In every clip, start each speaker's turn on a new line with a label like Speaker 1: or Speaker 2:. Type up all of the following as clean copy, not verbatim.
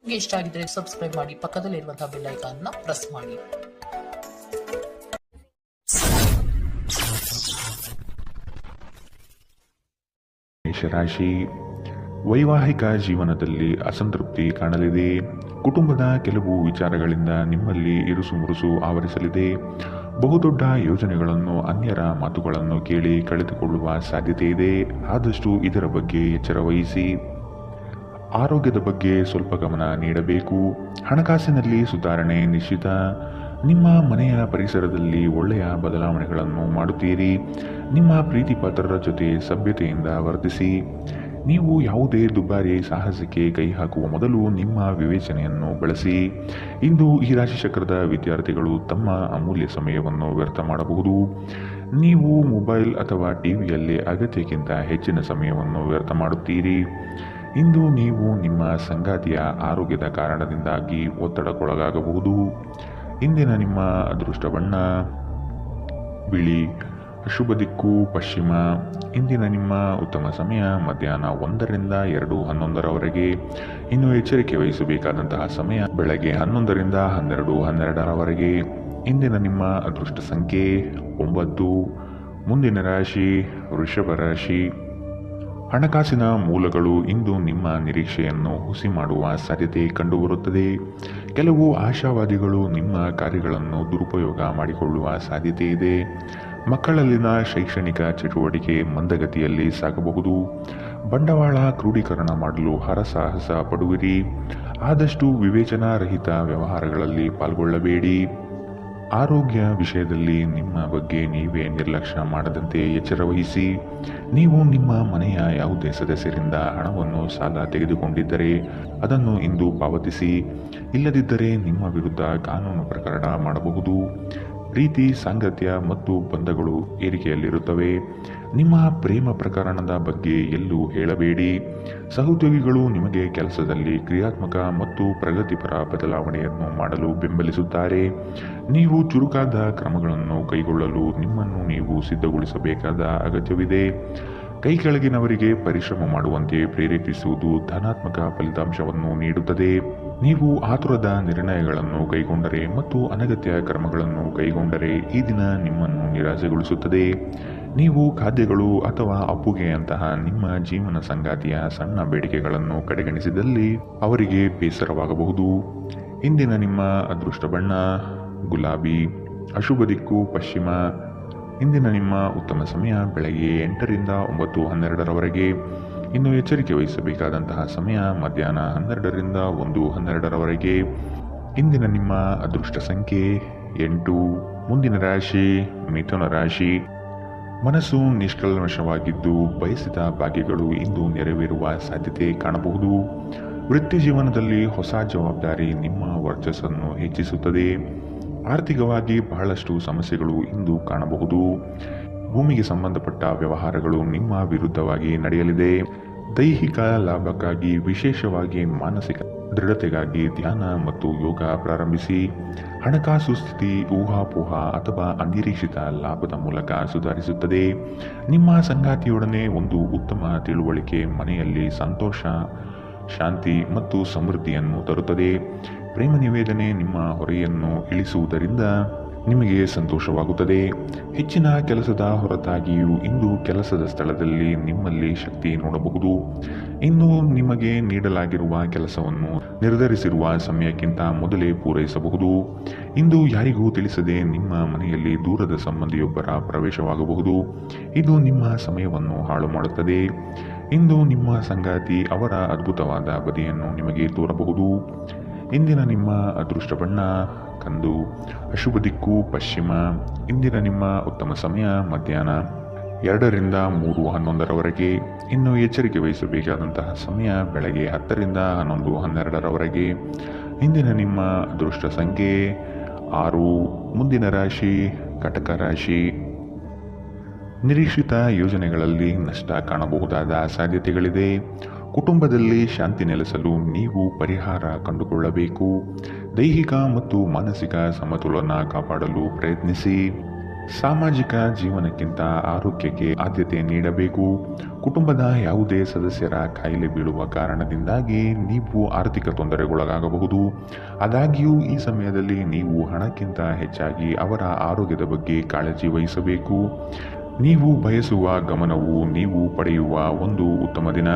Speaker 1: ನಿಮಗೆ ಇಷ್ಟ ಆಗಿದ್ರೆ ಸಬ್ಸ್ಕ್ರೈಬ್ ಮಾಡಿ, ಪಕ್ಕದಲ್ಲಿರುವಂತಹ ಬೆಲ್ ಐಕಾನ್ ನ ಪ್ರೆಸ್ ಮಾಡಿ.
Speaker 2: ಮೇಷರಾಶಿ, ವೈವಾಹಿಕ ಜೀವನದಲ್ಲಿ ಅಸಂತೃಪ್ತಿ ಕಾಣಲಿದೆ. ಕುಟುಂಬದ ಕೆಲವು ವಿಚಾರಗಳಿಂದ ನಿಮ್ಮಲ್ಲಿ ಇರುಸು ಮುರುಸು ಆವರಿಸಲಿದೆ. ಬಹುದೊಡ್ಡ ಯೋಜನೆಗಳನ್ನು, ಅನ್ಯರ ಮಾತುಗಳನ್ನು ಕೇಳಿ ಕಳೆದುಕೊಳ್ಳುವ ಸಾಧ್ಯತೆ ಇದೆ. ಆದಷ್ಟು ಇದರ ಬಗ್ಗೆ ಎಚ್ಚರ ವಹಿಸಿ. ಆರೋಗ್ಯದ ಬಗ್ಗೆ ಸ್ವಲ್ಪ ಗಮನ ನೀಡಬೇಕು. ಹಣಕಾಸಿನಲ್ಲಿ ಸುಧಾರಣೆ ನಿಶ್ಚಿತ. ನಿಮ್ಮ ಮನೆಯ ಪರಿಸರದಲ್ಲಿ ಒಳ್ಳೆಯ ಬದಲಾವಣೆಗಳನ್ನು ಮಾಡುತ್ತೀರಿ. ನಿಮ್ಮ ಪ್ರೀತಿ ಪಾತ್ರರ ಜೊತೆ ಸಭ್ಯತೆಯಿಂದ ವರ್ತಿಸಿ. ನೀವು ಯಾವುದೇ ದುಬಾರಿ ಸಾಹಸಕ್ಕೆ ಕೈ ಹಾಕುವ ಮೊದಲು ನಿಮ್ಮ ವಿವೇಚನೆಯನ್ನು ಬಳಸಿ. ಇಂದು ಈ ರಾಶಿ ಚಕ್ರದ ವಿದ್ಯಾರ್ಥಿಗಳು ತಮ್ಮ ಅಮೂಲ್ಯ ಸಮಯವನ್ನು ವ್ಯರ್ಥ ಮಾಡಬಹುದು. ನೀವು ಮೊಬೈಲ್ ಅಥವಾ ಟಿವಿಯಲ್ಲಿ ಅಗತ್ಯಕ್ಕಿಂತ ಹೆಚ್ಚಿನ ಸಮಯವನ್ನು ವ್ಯರ್ಥ ಮಾಡುತ್ತೀರಿ. ಇಂದು ನೀವು ನಿಮ್ಮ ಸಂಗಾತಿಯ ಆರೋಗ್ಯದ ಕಾರಣದಿಂದಾಗಿ ಒತ್ತಡಕ್ಕೊಳಗಾಗಬಹುದು. ಇಂದಿನ ನಿಮ್ಮ ಅದೃಷ್ಟ ಬಣ್ಣ ಬಿಳಿ. ಶುಭ ದಿಕ್ಕು ಪಶ್ಚಿಮ. ಇಂದಿನ ನಿಮ್ಮ ಉತ್ತಮ ಸಮಯ ಮಧ್ಯಾಹ್ನ 1ರಿಂದ 2:11ರವರೆಗೆ. ಇನ್ನು ಎಚ್ಚರಿಕೆ ವಹಿಸಬೇಕಾದಂತಹ ಸಮಯ ಬೆಳಗ್ಗೆ 11ರಿಂದ 12:12ರವರೆಗೆ. ಇಂದಿನ ನಿಮ್ಮ ಅದೃಷ್ಟ ಸಂಖ್ಯೆ 9. ಮುಂದಿನ ರಾಶಿ ವೃಷಭ ರಾಶಿ. ಹಣಕಾಸಿನ ಮೂಲಗಳು ಇಂದು ನಿಮ್ಮ ನಿರೀಕ್ಷೆಯನ್ನು ಹುಸಿ ಮಾಡುವ ಸಾಧ್ಯತೆ ಕಂಡುಬರುತ್ತದೆ. ಕೆಲವು ಆಶಾವಾದಿಗಳು ನಿಮ್ಮ ಕಾರ್ಯಗಳನ್ನು ದುರುಪಯೋಗ ಮಾಡಿಕೊಳ್ಳುವ ಸಾಧ್ಯತೆ ಇದೆ. ಮಕ್ಕಳಲ್ಲಿನ ಶೈಕ್ಷಣಿಕ ಚಟುವಟಿಕೆ ಮಂದಗತಿಯಲ್ಲಿ ಸಾಗಬಹುದು. ಬಂಡವಾಳ ಕ್ರೋಢೀಕರಣ ಮಾಡಲು ಹರಸಾಹಸ ಪಡುವಿರಿ. ಆದಷ್ಟು ವಿವೇಚನಾರಹಿತ ವ್ಯವಹಾರಗಳಲ್ಲಿ ಪಾಲ್ಗೊಳ್ಳಬೇಡಿ. ಆರೋಗ್ಯ ವಿಷಯದಲ್ಲಿ ನಿಮ್ಮ ಬಗ್ಗೆ ನೀವೇ ನಿರ್ಲಕ್ಷ್ಯ ಮಾಡದಂತೆ ಎಚ್ಚರ ವಹಿಸಿ. ನೀವು ನಿಮ್ಮ ಮನೆಯ ಯಾವುದೇ ಸದಸ್ಯರಿಂದ ಹಣವನ್ನು ಸಾಲ ತೆಗೆದುಕೊಂಡಿದ್ದರೆ ಅದನ್ನು ಇಂದು ಪಾವತಿಸಿ. ಇಲ್ಲದಿದ್ದರೆ ನಿಮ್ಮ ವಿರುದ್ಧ ಕಾನೂನು ಪ್ರಕರಣ ಮಾಡಬಹುದು. ಪ್ರೀತಿ, ಸಾಂಗತ್ಯ ಮತ್ತು ಬಂಧಗಳು ಏರಿಕೆಯಲ್ಲಿರುತ್ತವೆ. ನಿಮ್ಮ ಪ್ರೇಮ ಪ್ರಕರಣದ ಬಗ್ಗೆ ಎಲ್ಲೂ ಹೇಳಬೇಡಿ. ಸಹೋದ್ಯೋಗಿಗಳು ನಿಮಗೆ ಕೆಲಸದಲ್ಲಿ ಕ್ರಿಯಾತ್ಮಕ ಮತ್ತು ಪ್ರಗತಿಪರ ಬದಲಾವಣೆಯನ್ನು ಮಾಡಲು ಬೆಂಬಲಿಸುತ್ತಾರೆ. ನೀವು ಚುರುಕಾದ ಕ್ರಮಗಳನ್ನು ಕೈಗೊಳ್ಳಲು ನಿಮ್ಮನ್ನು ನೀವು ಸಿದ್ಧಗೊಳಿಸಬೇಕಾದ ಅಗತ್ಯವಿದೆ. ಕೈ ಕೆಳಗಿನವರಿಗೆ ಪರಿಶ್ರಮ ಮಾಡುವಂತೆ ಪ್ರೇರೇಪಿಸುವುದು ಧನಾತ್ಮಕ ಫಲಿತಾಂಶವನ್ನು ನೀಡುತ್ತದೆ. ನೀವು ಆತುರದ ನಿರ್ಣಯಗಳನ್ನು ಕೈಗೊಂಡರೆ ಮತ್ತು ಅನಗತ್ಯ ಕ್ರಮಗಳನ್ನು ಕೈಗೊಂಡರೆ ಈ ದಿನ ನಿಮ್ಮನ್ನು ನಿರಾಸೆಗೊಳಿಸುತ್ತದೆ. ನೀವು ಖಾದ್ಯಗಳು ಅಥವಾ ಅಪ್ಪುಗೆಯಂತಹ ನಿಮ್ಮ ಜೀವನ ಸಂಗಾತಿಯ ಸಣ್ಣ ಬೇಡಿಕೆಗಳನ್ನು ಕಡೆಗಣಿಸಿದಲ್ಲಿ ಅವರಿಗೆ ಬೇಸರವಾಗಬಹುದು. ಇಂದಿನ ನಿಮ್ಮ ಅದೃಷ್ಟ ಬಣ್ಣ ಗುಲಾಬಿ. ಅಶುಭ ದಿಕ್ಕು ಪಶ್ಚಿಮ. ಇಂದಿನ ನಿಮ್ಮ ಉತ್ತಮ ಸಮಯ ಬೆಳಗ್ಗೆ 8ರಿಂದ 9:12ರವರೆಗೆ. ಇನ್ನು ಎಚ್ಚರಿಕೆ ವಹಿಸಬೇಕಾದಂತಹ ಸಮಯ ಮಧ್ಯಾಹ್ನ 12ರಿಂದ 1:12ರವರೆಗೆ. ಇಂದಿನ ನಿಮ್ಮ ಅದೃಷ್ಟ ಸಂಖ್ಯೆ 8. ಮುಂದಿನ ರಾಶಿ ಮಿಥುನ ರಾಶಿ. ಮನಸ್ಸು ನಿಷ್ಕಲ್ಮಶವಾಗಿದ್ದು ಬಯಸಿದ ಭಾಗ್ಯಗಳು ಇಂದು ನೆರವೇರುವ ಸಾಧ್ಯತೆ ಕಾಣಬಹುದು. ವೃತ್ತಿ ಜೀವನದಲ್ಲಿ ಹೊಸ ಜವಾಬ್ದಾರಿ ನಿಮ್ಮ ವರ್ಚಸ್ಸನ್ನು ಹೆಚ್ಚಿಸುತ್ತದೆ. ಆರ್ಥಿಕವಾಗಿ ಬಹಳಷ್ಟು ಸಮಸ್ಯೆಗಳು ಇಂದು ಕಾಣಬಹುದು. ಭೂಮಿಗೆ ಸಂಬಂಧಪಟ್ಟ ವ್ಯವಹಾರಗಳು ನಿಮ್ಮ ವಿರುದ್ಧವಾಗಿ ನಡೆಯಲಿದೆ. ದೈಹಿಕ ಲಾಭಕ್ಕಾಗಿ, ವಿಶೇಷವಾಗಿ ಮಾನಸಿಕ ದೃಢತೆಗಾಗಿ ಧ್ಯಾನ ಮತ್ತು ಯೋಗ ಪ್ರಾರಂಭಿಸಿ. ಹಣಕಾಸು ಸ್ಥಿತಿ ಊಹಾಪೋಹ ಅಥವಾ ಅನಿರೀಕ್ಷಿತ ಲಾಭದ ಮೂಲಕ ಸುಧಾರಿಸುತ್ತದೆ. ನಿಮ್ಮ ಸಂಗಾತಿಯೊಡನೆ ಒಂದು ಉತ್ತಮ ತಿಳುವಳಿಕೆ ಮನೆಯಲ್ಲಿ ಸಂತೋಷ, ಶಾಂತಿ ಮತ್ತು ಸಮೃದ್ಧಿಯನ್ನು ತರುತ್ತದೆ. ಪ್ರೇಮ ನಿವೇದನೆ ನಿಮ್ಮ ಹೊರೆಯನ್ನು ಇಳಿಸುವುದರಿಂದ ನಿಮಗೆ ಸಂತೋಷವಾಗುತ್ತದೆ. ಹೆಚ್ಚಿನ ಕೆಲಸದ ಹೊರತಾಗಿಯೂ ಇಂದು ಕೆಲಸದ ಸ್ಥಳದಲ್ಲಿ ನಿಮ್ಮಲ್ಲಿ ಶಕ್ತಿ ನೋಡಬಹುದು. ಇಂದು ನಿಮಗೆ ನೀಡಲಾಗಿರುವ ಕೆಲಸವನ್ನು ನಿರ್ಧರಿಸಿರುವ ಸಮಯಕ್ಕಿಂತ ಮೊದಲೇ ಪೂರೈಸಬಹುದು. ಇಂದು ಯಾರಿಗೂ ತಿಳಿಸದೆ ನಿಮ್ಮ ಮನೆಯಲ್ಲಿ ದೂರದ ಸಂಬಂಧಿಯೊಬ್ಬರ ಪ್ರವೇಶವಾಗಬಹುದು. ಇದು ನಿಮ್ಮ ಸಮಯವನ್ನು ಹಾಳು ಮಾಡುತ್ತದೆ. ಇಂದು ನಿಮ್ಮ ಸಂಗಾತಿ ಅವರ ಅದ್ಭುತವಾದ ಬದಿಯನ್ನು ನಿಮಗೆ ತೋರಬಹುದು. ಇಂದಿನ ನಿಮ್ಮ ಅದೃಷ್ಟ ಬಣ್ಣ ಕಂದು. ಅಶುಭ ದಿಕ್ಕು ಪಶ್ಚಿಮ. ಇಂದಿನ ನಿಮ್ಮ ಉತ್ತಮ ಸಮಯ ಮಧ್ಯಾಹ್ನ 2ರಿಂದ 3:11ರವರೆಗೆ. ಇನ್ನು ಎಚ್ಚರಿಕೆ ವಹಿಸಬೇಕಾದಂತಹ ಸಮಯ ಬೆಳಗ್ಗೆ 10ರಿಂದ 11:12ರವರೆಗೆ. ಇಂದಿನ ನಿಮ್ಮ ಅದೃಷ್ಟ ಸಂಖ್ಯೆ 6. ಮುಂದಿನ ರಾಶಿ ಕಟಕ ರಾಶಿ. ನಿರೀಕ್ಷಿತ ಯೋಜನೆಗಳಲ್ಲಿ ನಷ್ಟ ಕಾಣಬಹುದಾದ ಸಾಧ್ಯತೆಗಳಿದೆ. ಕುಟುಂಬದಲ್ಲಿ ಶಾಂತಿ ನೆಲೆಸಲು ನೀವು ಪರಿಹಾರ ಕಂಡುಕೊಳ್ಳಬೇಕು. ದೈಹಿಕ ಮತ್ತು ಮಾನಸಿಕ ಸಮತೋಲನ ಕಾಪಾಡಲು ಪ್ರಯತ್ನಿಸಿ. ಸಾಮಾಜಿಕ ಜೀವನಕ್ಕಿಂತ ಆರೋಗ್ಯಕ್ಕೆ ಆದ್ಯತೆ ನೀಡಬೇಕು. ಕುಟುಂಬದ ಯಾವುದೇ ಸದಸ್ಯರ ಕಾಯಿಲೆ ಬೀಳುವ ಕಾರಣದಿಂದಾಗಿ ನೀವು ಆರ್ಥಿಕ ತೊಂದರೆಗೊಳಗಾಗಬಹುದು. ಆದಾಗ್ಯೂ ಈ ಸಮಯದಲ್ಲಿ ನೀವು ಹಣಕ್ಕಿಂತ ಹೆಚ್ಚಾಗಿ ಅವರ ಆರೋಗ್ಯದ ಬಗ್ಗೆ ಕಾಳಜಿ ವಹಿಸಬೇಕು. ನೀವು ಬಯಸುವ ಗಮನವು ನೀವು ಪಡೆಯುವ ಒಂದು ಉತ್ತಮ ದಿನ.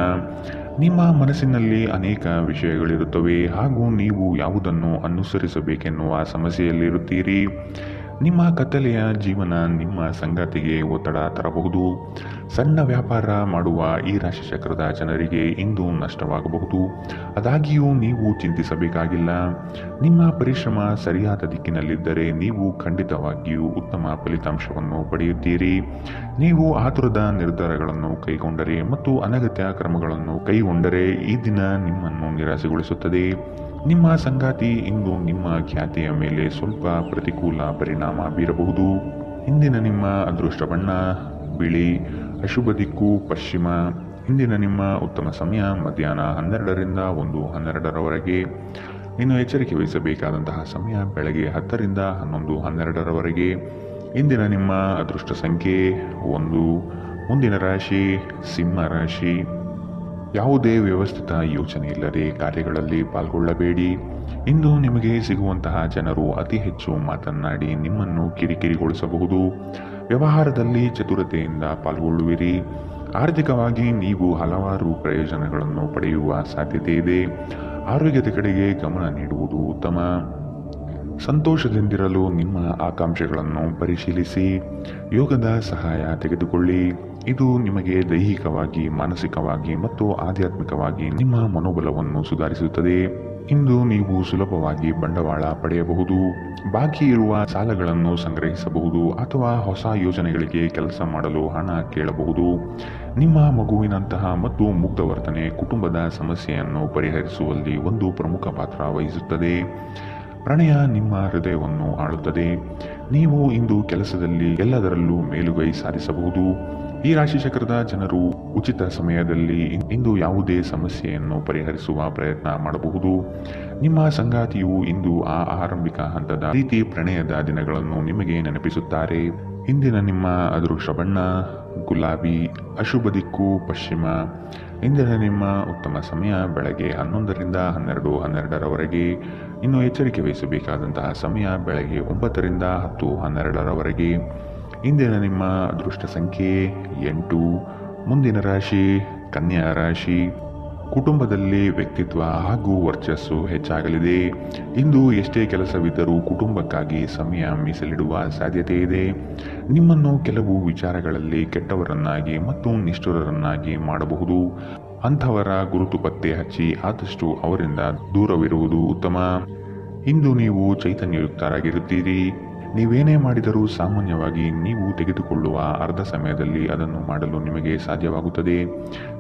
Speaker 2: ನಿಮ್ಮ ಮನಸ್ಸಿನಲ್ಲಿ ಅನೇಕ ವಿಷಯಗಳಿರುತ್ತವೆ ಹಾಗೂ ನೀವು ಯಾವುದನ್ನು ಅನುಸರಿಸಬೇಕೆನ್ನುವ ಸಮಸ್ಯೆಯಲ್ಲಿರುತ್ತೀರಿ. ನಿಮ್ಮ ಕತ್ತಲೆಯ ಜೀವನ ನಿಮ್ಮ ಸಂಗಾತಿಗೆ ಒತ್ತಡ ತರಬಹುದು. ಸಣ್ಣ ವ್ಯಾಪಾರ ಮಾಡುವ ಈ ರಾಶಿಚಕ್ರದ ಜನರಿಗೆ ಇಂದು ನಷ್ಟವಾಗಬಹುದು. ಆದಾಗ್ಯೂ ನೀವು ಚಿಂತಿಸಬೇಕಾಗಿಲ್ಲ. ನಿಮ್ಮ ಪರಿಶ್ರಮ ಸರಿಯಾದ ದಿಕ್ಕಿನಲ್ಲಿದ್ದರೆ ನೀವು ಖಂಡಿತವಾಗಿಯೂ ಉತ್ತಮ ಫಲಿತಾಂಶವನ್ನು ಪಡೆಯುತ್ತೀರಿ. ನೀವು ಆತುರದ ನಿರ್ಧಾರಗಳನ್ನು ಕೈಗೊಂಡರೆ ಮತ್ತು ಅನಗತ್ಯ ಕ್ರಮಗಳನ್ನು ಕೈಗೊಂಡರೆ ಈ ದಿನ ನಿಮ್ಮನ್ನು ನಿರಾಸೆಗೊಳಿಸುತ್ತದೆ. ನಿಮ್ಮ ಸಂಗಾತಿ ಇಂದು ನಿಮ್ಮ ಖ್ಯಾತಿಯ ಮೇಲೆ ಸ್ವಲ್ಪ ಪ್ರತಿಕೂಲ ಪರಿಣಾಮ ಬೀರಬಹುದು. ಇಂದಿನ ನಿಮ್ಮ ಅದೃಷ್ಟ ಬಣ್ಣ ಬಿಳಿ, ಅಶುಭ ದಿಕ್ಕು ಪಶ್ಚಿಮ. ಇಂದಿನ ನಿಮ್ಮ ಉತ್ತಮ ಸಮಯ ಮಧ್ಯಾಹ್ನ 12ರಿಂದ 1:12ರವರೆಗೆ. ಇನ್ನು ಎಚ್ಚರಿಕೆ ವಹಿಸಬೇಕಾದಂತಹ ಸಮಯ ಬೆಳಗ್ಗೆ 10ರಿಂದ 11:12ರವರೆಗೆ. ಇಂದಿನ ನಿಮ್ಮ ಅದೃಷ್ಟ ಸಂಖ್ಯೆ 1. ಮುಂದಿನ ರಾಶಿ ಸಿಂಹ ರಾಶಿ. ಯಾವುದೇ ವ್ಯವಸ್ಥಿತ ಯೋಚನೆ ಇಲ್ಲದೆ ಕಾರ್ಯಗಳಲ್ಲಿ ಪಾಲ್ಗೊಳ್ಳಬೇಡಿ. ಇಂದು ನಿಮಗೆ ಸಿಗುವಂತಹ ಜನರು ಅತಿ ಹೆಚ್ಚು ಮಾತನಾಡಿ ನಿಮ್ಮನ್ನು ಕಿರಿಕಿರಿಗೊಳಿಸಬಹುದು. ವ್ಯವಹಾರದಲ್ಲಿ ಚತುರತೆಯಿಂದ ಪಾಲ್ಗೊಳ್ಳುವಿರಿ. ಆರ್ಥಿಕವಾಗಿ ನೀವು ಹಲವಾರು ಪ್ರಯೋಜನಗಳನ್ನು ಪಡೆಯುವ ಸಾಧ್ಯತೆ ಇದೆ. ಆರೋಗ್ಯದ ಕಡೆಗೆ ಗಮನ ನೀಡುವುದು ಉತ್ತಮ. ಸಂತೋಷದಿಂದಿರಲು ನಿಮ್ಮ ಆಕಾಂಕ್ಷೆಗಳನ್ನು ಪರಿಶೀಲಿಸಿ ಯೋಗದ ಸಹಾಯ ತೆಗೆದುಕೊಳ್ಳಿ. ಇದು ನಿಮಗೆ ದೈಹಿಕವಾಗಿ, ಮಾನಸಿಕವಾಗಿ ಮತ್ತು ಆಧ್ಯಾತ್ಮಿಕವಾಗಿ ನಿಮ್ಮ ಮನೋಬಲವನ್ನು ಸುಧಾರಿಸುತ್ತದೆ. ಇಂದು ನೀವು ಸುಲಭವಾಗಿ ಬಂಡವಾಳ ಪಡೆಯಬಹುದು. ಬಾಕಿ ಇರುವ ಸಾಲಗಳನ್ನು ಸಂಗ್ರಹಿಸಬಹುದು ಅಥವಾ ಹೊಸ ಯೋಜನೆಗಳಿಗೆ ಕೆಲಸ ಮಾಡಲು ಹಣ ಕೇಳಬಹುದು. ನಿಮ್ಮ ಮಗುವಿನಂತಹ ಮತ್ತು ಮುಗ್ಧ ವರ್ತನೆ ಕುಟುಂಬದ ಸಮಸ್ಯೆಯನ್ನು ಪರಿಹರಿಸುವಲ್ಲಿ ಒಂದು ಪ್ರಮುಖ ಪಾತ್ರ ವಹಿಸುತ್ತದೆ. ಪ್ರಣಯ ನಿಮ್ಮ ಹೃದಯವನ್ನು ಆಳುತ್ತದೆ. ನೀವು ಇಂದು ಕೆಲಸದಲ್ಲಿ ಎಲ್ಲದರಲ್ಲೂ ಮೇಲುಗೈ ಸಾಧಿಸಬಹುದು. ಈ ರಾಶಿಚಕ್ರದ ಜನರು ಉಚಿತ ಸಮಯದಲ್ಲಿ ಇಂದು ಯಾವುದೇ ಸಮಸ್ಯೆಯನ್ನು ಪರಿಹರಿಸುವ ಪ್ರಯತ್ನ ಮಾಡಬಹುದು. ನಿಮ್ಮ ಸಂಗಾತಿಯು ಇಂದು ಆ ಆರಂಭಿಕ ಹಂತದ ರೀತಿ ಪ್ರಣಯದ ದಿನಗಳನ್ನು ನಿಮಗೆ ನೆನಪಿಸುತ್ತಾರೆ. ಇಂದಿನ ನಿಮ್ಮ ಅದೃಷ್ಟ ಬಣ್ಣ ಗುಲಾಬಿ, ಅಶುಭ ದಿಕ್ಕು ಪಶ್ಚಿಮ. ಇಂದಿನ ನಿಮ್ಮ ಉತ್ತಮ ಸಮಯ ಬೆಳಗ್ಗೆ 11ರಿಂದ 12:12ರವರೆಗೆ. ಇನ್ನು ಎಚ್ಚರಿಕೆ ವಹಿಸಬೇಕಾದಂತಹ ಸಮಯ ಬೆಳಗ್ಗೆ 9ರಿಂದ 10:12ರವರೆಗೆ. ಇಂದಿನ ನಿಮ್ಮ ಅದೃಷ್ಟ ಸಂಖ್ಯೆ 8. ಮುಂದಿನ ರಾಶಿ ಕನ್ಯಾ ರಾಶಿ. ಕುಟುಂಬದಲ್ಲಿ ವ್ಯಕ್ತಿತ್ವ ಹಾಗೂ ವರ್ಚಸ್ಸು ಹೆಚ್ಚಾಗಲಿದೆ. ಇಂದು ಎಷ್ಟೇ ಕೆಲಸವಿದ್ದರೂ ಕುಟುಂಬಕ್ಕಾಗಿ ಸಮಯ ಮೀಸಲಿಡುವ ಸಾಧ್ಯತೆ ಇದೆ. ನಿಮ್ಮನ್ನು ಕೆಲವು ವಿಚಾರಗಳಲ್ಲಿ ಕೆಟ್ಟವರನ್ನಾಗಿ ಮತ್ತು ನಿಷ್ಠುರರನ್ನಾಗಿ ಮಾಡಬಹುದು. ಅಂಥವರ ಗುರುತು ಪತ್ತೆ ಹಚ್ಚಿ ಆದಷ್ಟು ಅವರಿಂದ ದೂರವಿರುವುದು ಉತ್ತಮ. ಇಂದು ನೀವು ಚೈತನ್ಯಯುಕ್ತರಾಗಿರುತ್ತೀರಿ. ನೀವೇನೇ ಮಾಡಿದರೂ ಸಾಮಾನ್ಯವಾಗಿ ನೀವು ತೆಗೆದುಕೊಳ್ಳುವ ಅರ್ಧ ಸಮಯದಲ್ಲಿ ಅದನ್ನು ಮಾಡಲು ನಿಮಗೆ ಸಾಧ್ಯವಾಗುತ್ತದೆ.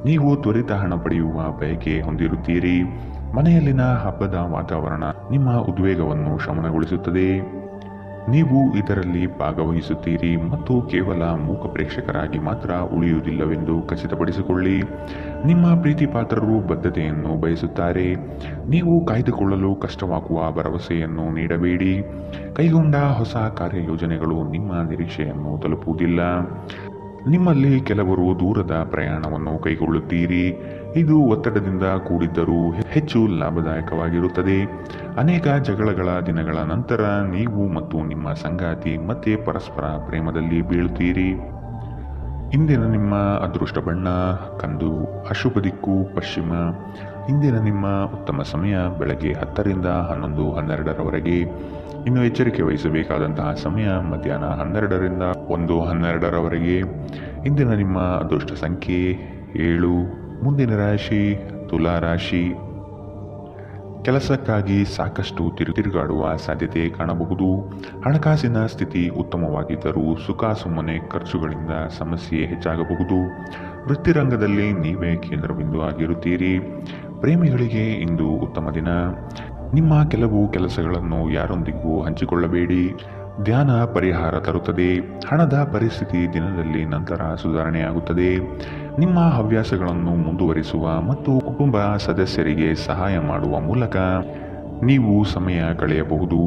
Speaker 2: ನೀವು ತ್ವರಿತ ಹಣ ಪಡೆಯುವ ಬಯಕೆ ಹೊಂದಿರುತ್ತೀರಿ. ಮನೆಯಲ್ಲಿನ ಹಬ್ಬದ ವಾತಾವರಣ ನಿಮ್ಮ ಉದ್ವೇಗವನ್ನು ಶಮನಗೊಳಿಸುತ್ತದೆ. ನೀವು ಇದರಲ್ಲಿ ಭಾಗವಹಿಸುತ್ತೀರಿ ಮತ್ತು ಕೇವಲ ಮೂಕ ಪ್ರೇಕ್ಷಕರಾಗಿ ಮಾತ್ರ ಉಳಿಯುವುದಿಲ್ಲವೆಂದು ಖಚಿತಪಡಿಸಿಕೊಳ್ಳಿ. ನಿಮ್ಮ ಪ್ರೀತಿ ಪಾತ್ರರು ಬದ್ಧತೆಯನ್ನು ಬಯಸುತ್ತಾರೆ. ನೀವು ಕಾಯ್ದುಕೊಳ್ಳಲು ಕಷ್ಟವಾಗುವ ಭರವಸೆಯನ್ನು ನೀಡಬೇಡಿ. ಕೈಗೊಂಡ ಹೊಸ ಕಾರ್ಯಯೋಜನೆಗಳು ನಿಮ್ಮ ನಿರೀಕ್ಷೆಯನ್ನು ತಲುಪುವುದಿಲ್ಲ. ನಿಮ್ಮಲ್ಲಿ ಕೆಲವರು ದೂರದ ಪ್ರಯಾಣವನ್ನು ಕೈಗೊಳ್ಳುತ್ತೀರಿ. ಇದು ಒತ್ತಡದಿಂದ ಕೂಡಿದ್ದರೂ ಹೆಚ್ಚು ಲಾಭದಾಯಕವಾಗಿರುತ್ತದೆ. ಅನೇಕ ಜಗಳಗಳ ದಿನಗಳ ನಂತರ ನೀವು ಮತ್ತು ನಿಮ್ಮ ಸಂಗಾತಿ ಮತ್ತೆ ಪರಸ್ಪರ ಪ್ರೇಮದಲ್ಲಿ ಬೀಳುತ್ತೀರಿ. ಇಂದಿನ ನಿಮ್ಮ ಅದೃಷ್ಟ ಬಣ್ಣ ಕಂದು, ಅಶುಭ ದಿಕ್ಕು ಪಶ್ಚಿಮ. ಇಂದಿನ ನಿಮ್ಮ ಉತ್ತಮ ಸಮಯ ಬೆಳಗ್ಗೆ 10ರಿಂದ 11:12ರವರೆಗೆ. ಇನ್ನು ಎಚ್ಚರಿಕೆ ವಹಿಸಬೇಕಾದಂತಹ ಸಮಯ ಮಧ್ಯಾಹ್ನ 12ರಿಂದ 1:12ರವರೆಗೆ. ಇಂದಿನ ನಿಮ್ಮ ಅದೃಷ್ಟ ಸಂಖ್ಯೆ 7. ಮುಂದಿನ ರಾಶಿ ತುಲಾ ರಾಶಿ. ಕೆಲಸಕ್ಕಾಗಿ ಸಾಕಷ್ಟು ತಿರುಗಾಡುವ ಸಾಧ್ಯತೆ ಕಾಣಬಹುದು. ಹಣಕಾಸಿನ ಸ್ಥಿತಿ ಉತ್ತಮವಾಗಿದ್ದರೂ ಸುಖ ಸುಮ್ಮನೆ ಖರ್ಚುಗಳಿಂದ ಸಮಸ್ಯೆ ಹೆಚ್ಚಾಗಬಹುದು. ವೃತ್ತಿರಂಗದಲ್ಲಿ ನೀವೇ ಕೇಂದ್ರಬಿಂದು ಆಗಿರುತ್ತೀರಿ. ಪ್ರೇಮಿಗಳಿಗೆ ಇಂದು ಉತ್ತಮ ದಿನ. ನಿಮ್ಮ ಕೆಲವು ಕೆಲಸಗಳನ್ನು ಯಾರೊಂದಿಗೂ ಹಂಚಿಕೊಳ್ಳಬೇಡಿ. ಧ್ಯಾನ ಪರಿಹಾರ ತರುತ್ತದೆ. ಹಣದ ಪರಿಸ್ಥಿತಿ ದಿನದಲ್ಲಿ ನಂತರ ಸುಧಾರಣೆಯಾಗುತ್ತದೆ. ನಿಮ್ಮ ಹವ್ಯಾಸಗಳನ್ನು ಮುಂದುವರಿಸುವ ಮತ್ತು ಕುಟುಂಬ ಸದಸ್ಯರಿಗೆ ಸಹಾಯ ಮಾಡುವ ಮೂಲಕ ನೀವು ಸಮಯ ಕಳೆಯಬಹುದು.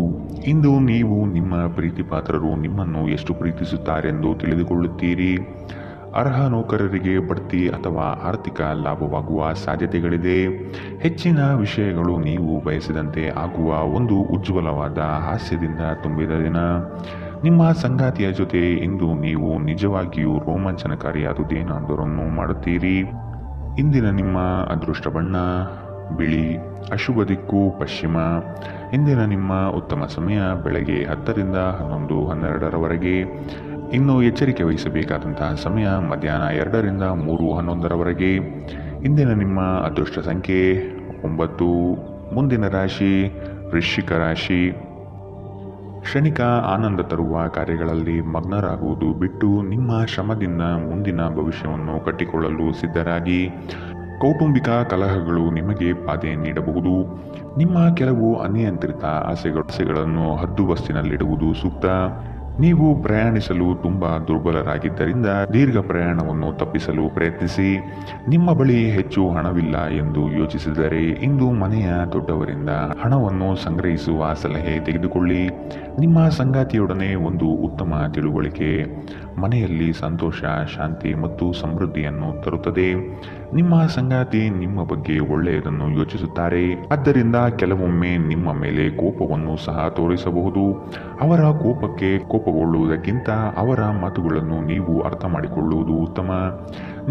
Speaker 2: ಇಂದು ನೀವು ನಿಮ್ಮ ಪ್ರೀತಿಪಾತ್ರರು ನಿಮ್ಮನ್ನು ಎಷ್ಟು ಪ್ರೀತಿಸುತ್ತಾರೆಂದು ತಿಳಿದುಕೊಳ್ಳುತ್ತೀರಿ. ಅರ್ಹ ನೌಕರರಿಗೆ ಬಡ್ತಿ ಅಥವಾ ಆರ್ಥಿಕ ಲಾಭವಾಗುವ ಸಾಧ್ಯತೆಗಳಿದೆ. ಹೆಚ್ಚಿನ ವಿಷಯಗಳು ನೀವು ಬಯಸಿದಂತೆ ಆಗುವ ಒಂದು ಉಜ್ವಲವಾದ ಹಾಸ್ಯದಿಂದ ತುಂಬಿದ ದಿನ. ನಿಮ್ಮ ಸಂಗಾತಿಯ ಜೊತೆ ಇಂದು ನೀವು ನಿಜವಾಗಿಯೂ ರೋಮಾಂಚನಕಾರಿಯಾದುದೇನಾದರನ್ನು ಮಾಡುತ್ತೀರಿ. ಇಂದಿನ ನಿಮ್ಮ ಅದೃಷ್ಟ ಬಣ್ಣ ಬಿಳಿ, ಅಶುಭ ದಿಕ್ಕು ಪಶ್ಚಿಮ. ಇಂದಿನ ನಿಮ್ಮ ಉತ್ತಮ ಸಮಯ ಬೆಳಗ್ಗೆ 10 ರಿಂದ 11, 12ರವರೆಗೆ. ಇನ್ನು ಎಚ್ಚರಿಕೆ ವಹಿಸಬೇಕಾದಂತಹ ಸಮಯ ಮಧ್ಯಾಹ್ನ 2 ರಿಂದ 3, 11ರವರೆಗೆ. ಇಂದಿನ ನಿಮ್ಮ ಅದೃಷ್ಟ ಸಂಖ್ಯೆ 9. ಮುಂದಿನ ರಾಶಿ ವೃಶ್ಚಿಕ ರಾಶಿ. ಕ್ಷಣಿಕ ಆನಂದ ತರುವ ಕಾರ್ಯಗಳಲ್ಲಿ ಮಗ್ನರಾಗುವುದು ಬಿಟ್ಟು ನಿಮ್ಮ ಶ್ರಮದಿಂದ ಮುಂದಿನ ಭವಿಷ್ಯವನ್ನು ಕಟ್ಟಿಕೊಳ್ಳಲು ಸಿದ್ಧರಾಗಿ. ಕೌಟುಂಬಿಕ ಕಲಹಗಳು ನಿಮಗೆ ಬಾಧೆ ನೀಡಬಹುದು. ನಿಮ್ಮ ಕೆಲವು ಅನಿಯಂತ್ರಿತ ಆಸೆಗಳನ್ನು ಹದ್ದುಬಸ್ತಿನಲ್ಲಿಡುವುದು ಸೂಕ್ತ. ನೀವು ಪ್ರಯಾಣಿಸಲು ತುಂಬಾ ದುರ್ಬಲರಾಗಿದ್ದರಿಂದ ದೀರ್ಘ ಪ್ರಯಾಣವನ್ನು ತಪ್ಪಿಸಲು ಪ್ರಯತ್ನಿಸಿ. ನಿಮ್ಮ ಬಳಿ ಹೆಚ್ಚು ಹಣವಿಲ್ಲ ಎಂದು ಯೋಚಿಸಿದರೆ ಇಂದು ಮನೆಯ ದೊಡ್ಡವರಿಂದ ಹಣವನ್ನು ಸಂಗ್ರಹಿಸುವ ಸಲಹೆ ತೆಗೆದುಕೊಳ್ಳಿ. ನಿಮ್ಮ ಸಂಗಾತಿಯೊಡನೆ ಒಂದು ಉತ್ತಮ ತಿಳುವಳಿಕೆ ಮನೆಯಲ್ಲಿ ಸಂತೋಷ, ಶಾಂತಿ ಮತ್ತು ಸಮೃದ್ಧಿಯನ್ನು ತರುತ್ತದೆ. ನಿಮ್ಮ ಸಂಗಾತಿ ನಿಮ್ಮ ಬಗ್ಗೆ ಒಳ್ಳೆಯದನ್ನು ಯೋಚಿಸುತ್ತಾರೆ. ಆದ್ದರಿಂದ ಕೆಲವೊಮ್ಮೆ ನಿಮ್ಮ ಮೇಲೆ ಕೋಪವನ್ನು ಸಹ ತೋರಿಸಬಹುದು. ಅವರ ಕೋಪಕ್ಕೆ ಕೋಪಗೊಳ್ಳುವುದಕ್ಕಿಂತ ಅವರ ಮಾತುಗಳನ್ನು ನೀವು ಅರ್ಥ ಮಾಡಿಕೊಳ್ಳುವುದು ಉತ್ತಮ.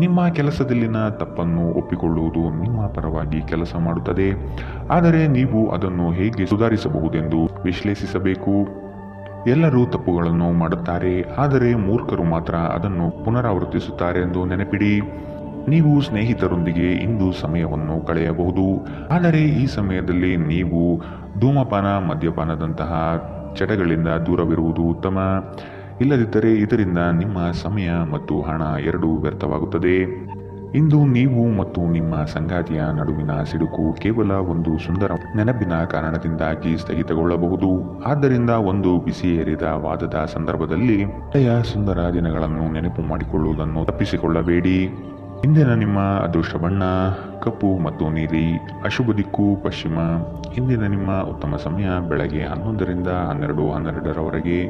Speaker 2: ನಿಮ್ಮ ಕೆಲಸದಲ್ಲಿನ ತಪ್ಪನ್ನು ಒಪ್ಪಿಕೊಳ್ಳುವುದು ನಿಮ್ಮ ಪರವಾಗಿ ಕೆಲಸ ಮಾಡುತ್ತದೆ. ಆದರೆ ನೀವು ಅದನ್ನು ಹೇಗೆ ಸುಧಾರಿಸಬಹುದೆಂದು ವಿಶ್ಲೇಷಿಸಬೇಕು. ಎಲ್ಲರೂ ತಪ್ಪುಗಳನ್ನು ಮಾಡುತ್ತಾರೆ, ಆದರೆ ಮೂರ್ಖರು ಮಾತ್ರ ಅದನ್ನು ಪುನರಾವರ್ತಿಸುತ್ತಾರೆ ಎಂದು ನೆನಪಿಡಿ. ನೀವು ಸ್ನೇಹಿತರೊಂದಿಗೆ ಇಂದು ಸಮಯವನ್ನು ಕಳೆಯಬಹುದು, ಆದರೆ ಈ ಸಮಯದಲ್ಲಿ ನೀವು ಧೂಮಪಾನ, ಮದ್ಯಪಾನದಂತಹ ಚಟಗಳಿಂದ ದೂರವಿರುವುದು ಉತ್ತಮ. ಇಲ್ಲದಿದ್ದರೆ ಇದರಿಂದ ನಿಮ್ಮ ಸಮಯ ಮತ್ತು ಹಣ ಎರಡೂ ವ್ಯರ್ಥವಾಗುತ್ತದೆ. ಇಂದು ನೀವು ಮತ್ತು ನಿಮ್ಮ ಸಂಗಾತಿಯ ನಡುವಿನ ಸಿಡುಕು ಕೇವಲ ಒಂದು ಸುಂದರ ನೆನಪಿನ ಕಾರಣದಿಂದಾಗಿ ಸ್ಥಗಿತಗೊಳ್ಳಬಹುದು. ಆದ್ದರಿಂದ ಒಂದು ಬಿಸಿಯೇರಿದ ವಾದದ ಸಂದರ್ಭದಲ್ಲಿ ಹಳೆಯ ಸುಂದರ ದಿನಗಳನ್ನು ನೆನಪು ಮಾಡಿಕೊಳ್ಳುವುದನ್ನು ತಪ್ಪಿಸಿಕೊಳ್ಳಬೇಡಿ. ಇಂದಿನ ನಿಮ್ಮ ಅದೃಷ್ಟ ಬಣ್ಣ ಕಪ್ಪು ಮತ್ತು ನೀಲಿ, ಅಶುಭ ದಿಕ್ಕು ಪಶ್ಚಿಮ. ಇಂದಿನ ನಿಮ್ಮ ಉತ್ತಮ ಸಮಯ ಬೆಳಗ್ಗೆ 11 ರಿಂದ 12, 12ರವರೆಗೆ.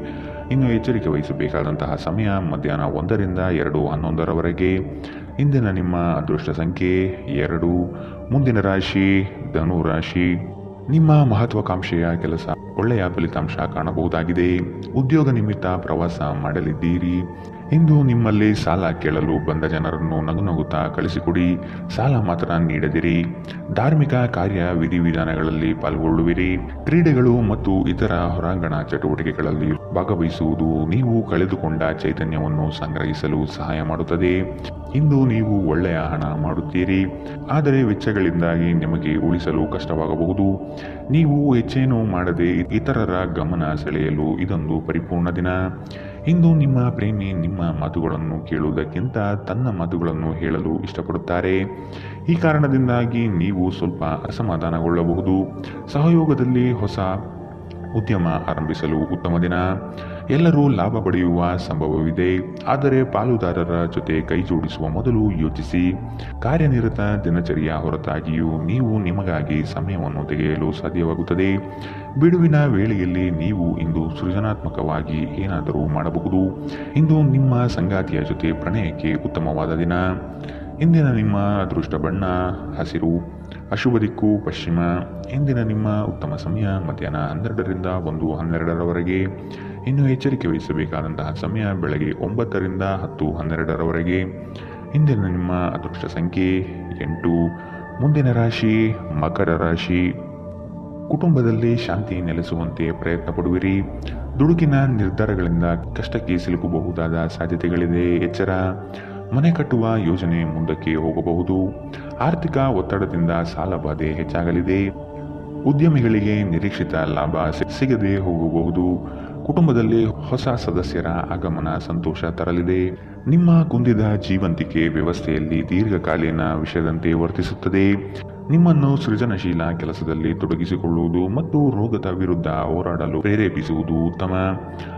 Speaker 2: ಇನ್ನು ಎಚ್ಚರಿಕೆ ವಹಿಸಬೇಕಾದಂತಹ ಸಮಯ ಮಧ್ಯಾಹ್ನ 1 ರಿಂದ 2, 11ರವರೆಗೆ. ಇಂದಿನ ನಿಮ್ಮ ಅದೃಷ್ಟ ಸಂಖ್ಯೆ 2. ಮುಂದಿನ ರಾಶಿ ಧನು ರಾಶಿ. ನಿಮ್ಮ ಮಹತ್ವಾಕಾಂಕ್ಷೆಯ ಕೆಲಸ ಒಳ್ಳೆಯ ಫಲಿತಾಂಶ ಕಾಣಬಹುದಾಗಿದೆ. ಉದ್ಯೋಗ ನಿಮಿತ್ತ ಪ್ರವಾಸ ಮಾಡಲಿದ್ದೀರಿ. ಇಂದು ನಿಮ್ಮಲ್ಲಿ ಸಾಲ ಕೇಳಲು ಬಂದ ಜನರನ್ನು ನಗುನಗುತ್ತಾ ಕಳಿಸಿಕೊಡಿ. ಸಾಲ ಮಾತ್ರ ನೀಡದಿರಿ. ಧಾರ್ಮಿಕ ಕಾರ್ಯ ವಿಧಿವಿಧಾನಗಳಲ್ಲಿ ಪಾಲ್ಗೊಳ್ಳುವಿರಿ. ಕ್ರೀಡೆಗಳು ಮತ್ತು ಇತರ ಹೊರಾಂಗಣ ಚಟುವಟಿಕೆಗಳಲ್ಲಿ ಭಾಗವಹಿಸುವುದು ನೀವು ಕಳೆದುಕೊಂಡ ಚೈತನ್ಯವನ್ನು ಸಂಗ್ರಹಿಸಲು ಸಹಾಯ ಮಾಡುತ್ತದೆ. ಇಂದು ನೀವು ಒಳ್ಳೆಯ ಹಣ ಮಾಡುತ್ತೀರಿ, ಆದರೆ ವೆಚ್ಚಗಳಿಂದಾಗಿ ನಿಮಗೆ ಉಳಿಸಲು ಕಷ್ಟವಾಗಬಹುದು. ನೀವು ಹೆಚ್ಚೇನೂ ಮಾಡದೆ ಇತರರ ಗಮನ ಸೆಳೆಯಲು ಇದೊಂದು ಪರಿಪೂರ್ಣ ದಿನ. ಇಂದು ನಿಮ್ಮ ಪ್ರೇಮಿ ನಿಮ್ಮ ಮಾತುಗಳನ್ನು ಕೇಳುವುದಕ್ಕಿಂತ ತನ್ನ ಮಾತುಗಳನ್ನು ಹೇಳಲು ಇಷ್ಟಪಡುತ್ತಾರೆ. ಈ ಕಾರಣದಿಂದಾಗಿ ನೀವು ಸ್ವಲ್ಪ ಅಸಮಾಧಾನಗೊಳ್ಳಬಹುದು. ಸಹಯೋಗದಲ್ಲಿ ಹೊಸ ಉದ್ಯಮ ಆರಂಭಿಸಲು ಉತ್ತಮ ದಿನ. ಎಲ್ಲರೂ ಲಾಭ ಪಡೆಯುವ ಸಂಭವವಿದೆ, ಆದರೆ ಪಾಲುದಾರರ ಜೊತೆ ಕೈ ಜೋಡಿಸುವ ಮೊದಲು ಯೋಚಿಸಿ. ಕಾರ್ಯನಿರತ ದಿನಚರಿಯ ಹೊರತಾಗಿಯೂ ನೀವು ನಿಮಗಾಗಿ ಸಮಯವನ್ನು ತೆಗೆಯಲು ಸಾಧ್ಯವಾಗುತ್ತದೆ. ಬಿಡುವಿನ ವೇಳೆಯಲ್ಲಿ ನೀವು ಇಂದು ಸೃಜನಾತ್ಮಕವಾಗಿ ಏನಾದರೂ ಮಾಡಬಹುದು. ಇಂದು ನಿಮ್ಮ ಸಂಗಾತಿಯ ಜೊತೆ ಪ್ರಣಯಕ್ಕೆ ಉತ್ತಮವಾದ ದಿನ. ಇಂದಿನ ನಿಮ್ಮ ಅದೃಷ್ಟ ಬಣ್ಣ ಹಸಿರು, ಅಶುಭ ದಿಕ್ಕು ಪಶ್ಚಿಮ. ಇಂದಿನ ನಿಮ್ಮ ಉತ್ತಮ ಸಮಯ ಮಧ್ಯಾಹ್ನ 12 ರಿಂದ 1, 12ರವರೆಗೆ. ಇನ್ನು ಎಚ್ಚರಿಕೆ ವಹಿಸಬೇಕಾದಂತಹ ಸಮಯ ಬೆಳಗ್ಗೆ 9 ರಿಂದ 10, 12ರವರೆಗೆ. ಇಂದಿನ ನಿಮ್ಮ ಅದೃಷ್ಟ ಸಂಖ್ಯೆ 8. ಮುಂದಿನ ರಾಶಿ ಮಕರ ರಾಶಿ. ಕುಟುಂಬದಲ್ಲಿ ಶಾಂತಿ ನೆಲೆಸುವಂತೆ ಪ್ರಯತ್ನ ಪಡುವಿರಿ. ದುಡುಕಿನ ನಿರ್ಧಾರಗಳಿಂದ ಕಷ್ಟಕ್ಕೆ ಸಿಲುಕಬಹುದಾದ ಸಾಧ್ಯತೆಗಳಿದೆ, ಎಚ್ಚರ. ಮನೆ ಕಟ್ಟುವ ಯೋಜನೆ ಮುಂದಕ್ಕೆ ಹೋಗಬಹುದು. ಆರ್ಥಿಕ ಒತ್ತಡದಿಂದ ಸಾಲ ಬಾಧೆ ಹೆಚ್ಚಾಗಲಿದೆ. ಉದ್ಯಮಿಗಳಿಗೆ ನಿರೀಕ್ಷಿತ ಲಾಭ ಸಿಗದೆ ಹೋಗಬಹುದು. ಕುಟುಂಬದಲ್ಲಿ ಹೊಸ ಸದಸ್ಯರ ಆಗಮನ ಸಂತೋಷ ತರಲಿದೆ. ನಿಮ್ಮ ಕುಂದಿದ ಜೀವಂತಿಕೆ ವ್ಯವಸ್ಥೆಯಲ್ಲಿ ದೀರ್ಘಕಾಲೀನ ವಿಷಯದಂತೆ ವರ್ತಿಸುತ್ತದೆ. ನಿಮ್ಮನ್ನು ಸೃಜನಶೀಲ ಕೆಲಸದಲ್ಲಿ ತೊಡಗಿಸಿಕೊಳ್ಳುವುದು ಮತ್ತು ರೋಗದ ವಿರುದ್ಧ ಹೋರಾಡಲು ಪ್ರೇರೇಪಿಸುವುದು ಉತ್ತಮ.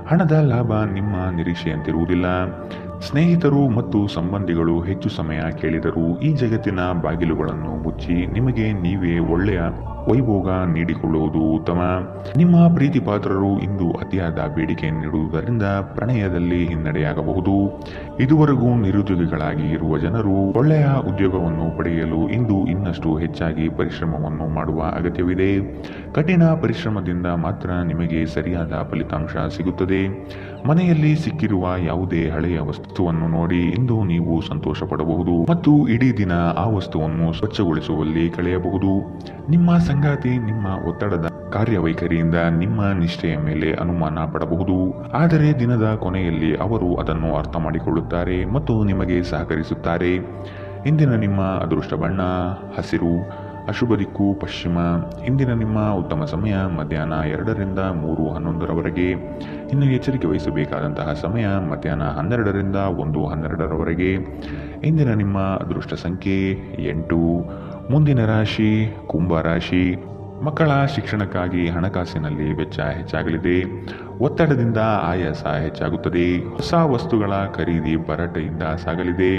Speaker 2: ಹಣದ ಲಾಭ ನಿಮ್ಮ ನಿರೀಕ್ಷೆಯಂತಿರುವುದಿಲ್ಲ. ಸ್ನೇಹಿತರು ಮತ್ತು ಸಂಬಂಧಿಗಳು ಹೆಚ್ಚು ಸಮಯ ಕೇಳಿದರೂ ಈ ಜಗತ್ತಿನ ಬಾಗಿಲುಗಳನ್ನು ಮುಚ್ಚಿ ನಿಮಗೆ ನೀವೇ ಒಳ್ಳೆಯ ವೈಭೋಗ ನೀಡಿಕೊಳ್ಳುವುದು ಉತ್ತಮ. ನಿಮ್ಮ ಪ್ರೀತಿ ಪಾತ್ರರು ಇಂದು ಅತಿಯಾದ ಬೇಡಿಕೆ ನೀಡುವುದರಿಂದ ಪ್ರಣಯದಲ್ಲಿ ಹಿನ್ನಡೆಯಾಗಬಹುದು. ಇದುವರೆಗೂ ನಿರುದ್ಯೋಗಿಗಳಾಗಿ ಇರುವ ಜನರು ಒಳ್ಳೆಯ ಉದ್ಯೋಗವನ್ನು ಪಡೆಯಲು ಇಂದು ಇನ್ನಷ್ಟು ಹೆಚ್ಚಾಗಿ ಪರಿಶ್ರಮವನ್ನು ಮಾಡುವ ಅಗತ್ಯವಿದೆ. ಕಠಿಣ ಪರಿಶ್ರಮದಿಂದ ಮಾತ್ರ ನಿಮಗೆ ಸರಿಯಾದ ಫಲಿತಾಂಶ ಸಿಗುತ್ತದೆ. ಮನೆಯಲ್ಲಿ ಸಿಕ್ಕಿರುವ ಯಾವುದೇ ಹಳೆಯ ವಸ್ತುವನ್ನು ನೋಡಿ ಇಂದು ನೀವು ಸಂತೋಷ ಪಡಬಹುದು ಮತ್ತು ಇಡೀ ದಿನ ಆ ವಸ್ತುವನ್ನು ಸ್ವಚ್ಛಗೊಳಿಸುವಲ್ಲಿ ಕಳೆಯಬಹುದು. ನಿಮ್ಮ ಸಂಗಾತಿ ನಿಮ್ಮ ಒತ್ತಡದ ಕಾರ್ಯವೈಖರಿಯಿಂದ ನಿಮ್ಮ ನಿಷ್ಠೆಯ ಮೇಲೆ ಅನುಮಾನ ಪಡಬಹುದು, ಆದರೆ ದಿನದ ಕೊನೆಯಲ್ಲಿ ಅವರು ಅದನ್ನು ಅರ್ಥ ಮಾಡಿಕೊಳ್ಳುತ್ತಾರೆ ಮತ್ತು ನಿಮಗೆ ಸಹಕರಿಸುತ್ತಾರೆ. ಇಂದಿನ ನಿಮ್ಮ ಅದೃಷ್ಟ ಬಣ್ಣ ಹಸಿರು, ಅಶುಭ ದಿಕ್ಕು ಪಶ್ಚಿಮ. ಇಂದಿನ ನಿಮ್ಮ ಉತ್ತಮ ಸಮಯ ಮಧ್ಯಾಹ್ನ 2ರಿಂದ 3:11ರವರೆಗೆ. ಇನ್ನು ಎಚ್ಚರಿಕೆ ವಹಿಸಬೇಕಾದಂತಹ ಸಮಯ ಮಧ್ಯಾಹ್ನ 12ರಿಂದ 1:12ರವರೆಗೆ. ಇಂದಿನ ನಿಮ್ಮ ಅದೃಷ್ಟ ಸಂಖ್ಯೆ 8. ಮುಂದಿನ ರಾಶಿ ಕುಂಭ ರಾಶಿ. ಮಕ್ಕಳ ಶಿಕ್ಷಣಕ್ಕಾಗಿ ಹಣಕಾಸಿನಲ್ಲಿ ವೆಚ್ಚ ಹೆಚ್ಚಾಗಲಿದೆ. ಒತ್ತಡದಿಂದ ಆಯಾಸ ಹೆಚ್ಚಾಗುತ್ತದೆ. ಹೊಸ ವಸ್ತುಗಳ ಖರೀದಿ ಭರಾಟೆಯಿಂದ ಸಾಗಲಿದೆ.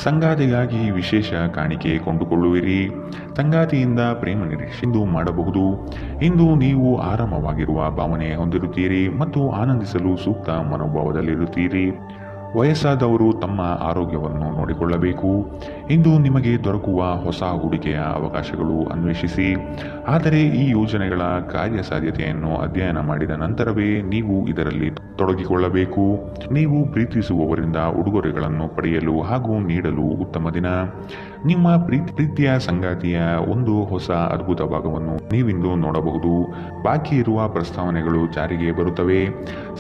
Speaker 2: ಸಂಗಾತಿಗಾಗಿ ವಿಶೇಷ ಕಾಣಿಕೆ ಕೊಂಡುಕೊಳ್ಳುವಿರಿ. ಸಂಗಾತಿಯಿಂದ ಪ್ರೇಮ ನಿರೀಕ್ಷೆ ಇಂದು ಮಾಡಬಹುದು. ಇಂದು ನೀವು ಆರಾಮವಾಗಿರುವ ಭಾವನೆ ಹೊಂದಿರುತ್ತೀರಿ ಮತ್ತು ಆನಂದಿಸಲು ಸೂಕ್ತ ಮನೋಭಾವದಲ್ಲಿರುತ್ತೀರಿ. ವಯಸ್ಸಾದವರು ತಮ್ಮ ಆರೋಗ್ಯವನ್ನು ನೋಡಿಕೊಳ್ಳಬೇಕು. ಇಂದು ನಿಮಗೆ ದೊರಕುವ ಹೊಸ ಹೂಡಿಕೆಯ ಅವಕಾಶಗಳು ಅನ್ವೇಷಿಸಿ, ಆದರೆ ಈ ಯೋಜನೆಗಳ ಕಾರ್ಯಸಾಧ್ಯತೆಯನ್ನು ಅಧ್ಯಯನ ಮಾಡಿದ ನಂತರವೇ ನೀವು ಇದರಲ್ಲಿ ತೊಡಗಿಕೊಳ್ಳಬೇಕು. ನೀವು ಪ್ರೀತಿಸುವವರಿಂದ ಉಡುಗೊರೆಗಳನ್ನು ಪಡೆಯಲು ಹಾಗೂ ನೀಡಲು ಉತ್ತಮ ದಿನ. ನಿಮ್ಮ ಪ್ರೀತಿಯ ಸಂಗಾತಿಯ ಒಂದು ಹೊಸ ಅದ್ಭುತ ಭಾಗವನ್ನು ನೀವಿಂದು ನೋಡಬಹುದು. ಬಾಕಿ ಇರುವ ಪ್ರಸ್ತಾವನೆಗಳು ಜಾರಿಗೆ ಬರುತ್ತವೆ.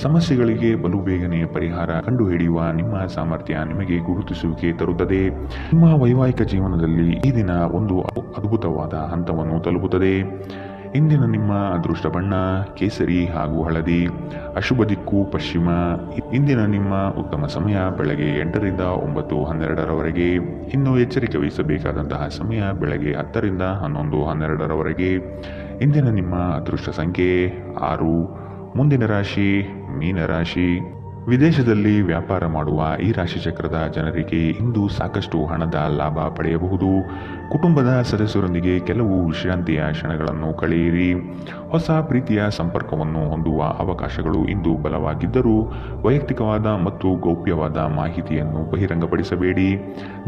Speaker 2: ಸಮಸ್ಯೆಗಳಿಗೆ ಬಲು ಬೇಗನೆ ಪರಿಹಾರ ಕಂಡುಹಿಡಿಯುವ ನಿಮ್ಮ ಸಾಮರ್ಥ್ಯ ನಿಮಗೆ ಗುರುತಿಸುವಿಕೆ ತರುತ್ತದೆ. ನಿಮ್ಮ ವೈವಾಹಿಕ ಜೀವನದಲ್ಲಿ ಈ ದಿನ ಒಂದು ಅದ್ಭುತವಾದ ಹಂತವನ್ನು ತಲುಪುತ್ತದೆ. ಇಂದಿನ ನಿಮ್ಮ ಅದೃಷ್ಟ ಬಣ್ಣ ಕೇಸರಿ ಹಾಗೂ ಹಳದಿ, ಅಶುಭ ದಿಕ್ಕು ಪಶ್ಚಿಮ. ಇಂದಿನ ನಿಮ್ಮ ಉತ್ತಮ ಸಮಯ ಬೆಳಗ್ಗೆ 8ರಿಂದ 9:12ರವರೆಗೆ. ಇನ್ನು ಎಚ್ಚರಿಕೆ ವಹಿಸಬೇಕಾದಂತಹ ಸಮಯ ಬೆಳಗ್ಗೆ 10ರಿಂದ 11:12ರವರೆಗೆ. ಇಂದಿನ ನಿಮ್ಮ ಅದೃಷ್ಟ ಸಂಖ್ಯೆ 6. ಮುಂದಿನ ರಾಶಿ ಮೀನರಾಶಿ. ವಿದೇಶದಲ್ಲಿ ವ್ಯಾಪಾರ ಮಾಡುವ ಈ ರಾಶಿ ಚಕ್ರದ ಜನರಿಗೆ ಇಂದು ಸಾಕಷ್ಟು ಹಣದ ಲಾಭ ಪಡೆಯಬಹುದು. ಕುಟುಂಬದ ಸದಸ್ಯರೊಂದಿಗೆ ಕೆಲವು ವಿಶ್ರಾಂತಿಯ ಕ್ಷಣಗಳನ್ನು ಕಳೆಯಿರಿ. ಹೊಸ ಪ್ರೀತಿಯ ಸಂಪರ್ಕವನ್ನು ಹೊಂದುವ ಅವಕಾಶಗಳು ಇಂದು ಬಲವಾಗಿದ್ದರೂ ವೈಯಕ್ತಿಕವಾದ ಮತ್ತು ಗೌಪ್ಯವಾದ ಮಾಹಿತಿಯನ್ನು ಬಹಿರಂಗಪಡಿಸಬೇಡಿ.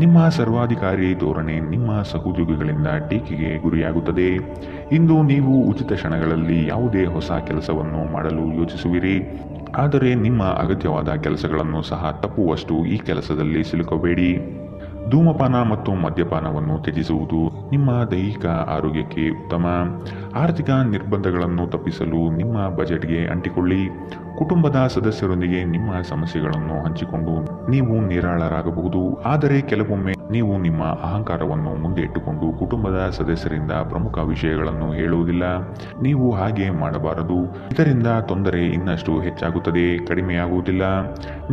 Speaker 2: ನಿಮ್ಮ ಸರ್ವಾಧಿಕಾರಿ ಧೋರಣೆ ನಿಮ್ಮ ಸಹೋದ್ಯೋಗಿಗಳಿಂದ ಟೀಕೆಗೆ ಗುರಿಯಾಗುತ್ತದೆ. ಇಂದು ನೀವು ಉಚಿತ ಕ್ಷಣಗಳಲ್ಲಿ ಯಾವುದೇ ಹೊಸ ಕೆಲಸವನ್ನು ಮಾಡಲು ಯೋಚಿಸುವಿರಿ, ಆದರೆ ನಿಮ್ಮ ಅಗತ್ಯವಾದ ಕೆಲಸಗಳನ್ನು ಸಹ ತಪ್ಪುವಷ್ಟು ಈ ಕೆಲಸದಲ್ಲಿ ಸಿಲುಕಬೇಡಿ. ಧೂಮಪಾನ ಮತ್ತು ಮದ್ಯಪಾನವನ್ನು ತ್ಯಜಿಸುವುದು ನಿಮ್ಮ ದೈಹಿಕ ಆರೋಗ್ಯಕ್ಕೆ ಉತ್ತಮ. ಆರ್ಥಿಕ ನಿರ್ಬಂಧಗಳನ್ನು ತಪ್ಪಿಸಲು ನಿಮ್ಮ ಬಜೆಟ್ಗೆ ಅಂಟಿಕೊಳ್ಳಿ. ಕುಟುಂಬದ ಸದಸ್ಯರೊಂದಿಗೆ ನಿಮ್ಮ ಸಮಸ್ಯೆಗಳನ್ನು ಹಂಚಿಕೊಂಡು ನೀವು ನಿರಾಳರಾಗಬಹುದು, ಆದರೆ ಕೆಲವೊಮ್ಮೆ ನೀವು ನಿಮ್ಮ ಅಹಂಕಾರವನ್ನು ಮುಂದೆ ಇಟ್ಟುಕೊಂಡು ಕುಟುಂಬದ ಸದಸ್ಯರಿಂದ ಪ್ರಮುಖ ವಿಷಯಗಳನ್ನು ಹೇಳುವುದಿಲ್ಲ. ನೀವು ಹಾಗೆ ಮಾಡಬಾರದು. ಇದರಿಂದ ತೊಂದರೆ ಇನ್ನಷ್ಟು ಹೆಚ್ಚಾಗುತ್ತದೆ, ಕಡಿಮೆಯಾಗುವುದಿಲ್ಲ.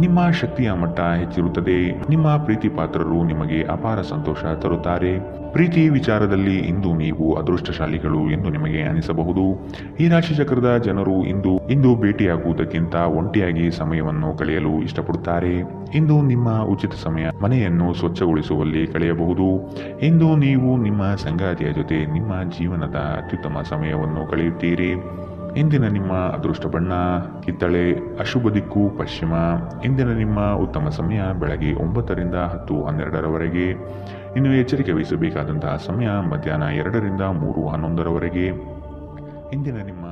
Speaker 2: ನಿಮ್ಮ ಶಕ್ತಿಯ ಮಟ್ಟ ಹೆಚ್ಚಿರುತ್ತದೆ. ನಿಮ್ಮ ಪ್ರೀತಿ ಪಾತ್ರರು ನಿಮಗೆ ಅಪಾರ ಸಂತೋಷ ತರುತ್ತಾರೆ. ಪ್ರೀತಿ ವಿಚಾರದಲ್ಲಿ ಇಂದು ನೀವು ಅದೃಷ್ಟಶಾಲಿಗಳು ಎಂದು ನಿಮಗೆ ಅನಿಸಬಹುದು. ಈ ರಾಶಿ ಚಕ್ರದ ಜನರು ಇಂದು ಭೇಟಿಯಾಗುವುದಕ್ಕಿಂತ ಒಂಟಿಯಾಗಿ ಸಮಯವನ್ನು ಕಳೆಯಲು ಇಷ್ಟಪಡುತ್ತಾರೆ. ಇಂದು ನಿಮ್ಮ ಉಚಿತ ಸಮಯ ಮನೆಯನ್ನು ಸ್ವಚ್ಛಗೊಳಿಸುವಲ್ಲಿ ಕಳೆಯಬಹುದು. ಇಂದು ನೀವು ನಿಮ್ಮ ಸಂಗಾತಿಯ ಜೊತೆ ನಿಮ್ಮ ಜೀವನದ ಅತ್ಯುತ್ತಮ ಸಮಯವನ್ನು ಕಳೆಯುತ್ತೀರಿ. ಇಂದಿನ ನಿಮ್ಮ ಅದೃಷ್ಟ ಬಣ್ಣ ಕಿತ್ತಳೆ, ಅಶುಭ ದಿಕ್ಕು ಪಶ್ಚಿಮ. ಇಂದಿನ ನಿಮ್ಮ ಉತ್ತಮ ಸಮಯ ಬೆಳಗ್ಗೆ 9ರಿಂದ 10:12ರವರೆಗೆ. ಇನ್ನು ಎಚ್ಚರಿಕೆ ವಹಿಸಬೇಕಾದಂತಹ ಸಮಯ ಮಧ್ಯಾಹ್ನ 2ರಿಂದ 3:11ರವರೆಗೆ. ಇಂದಿನ ನಿಮ್ಮ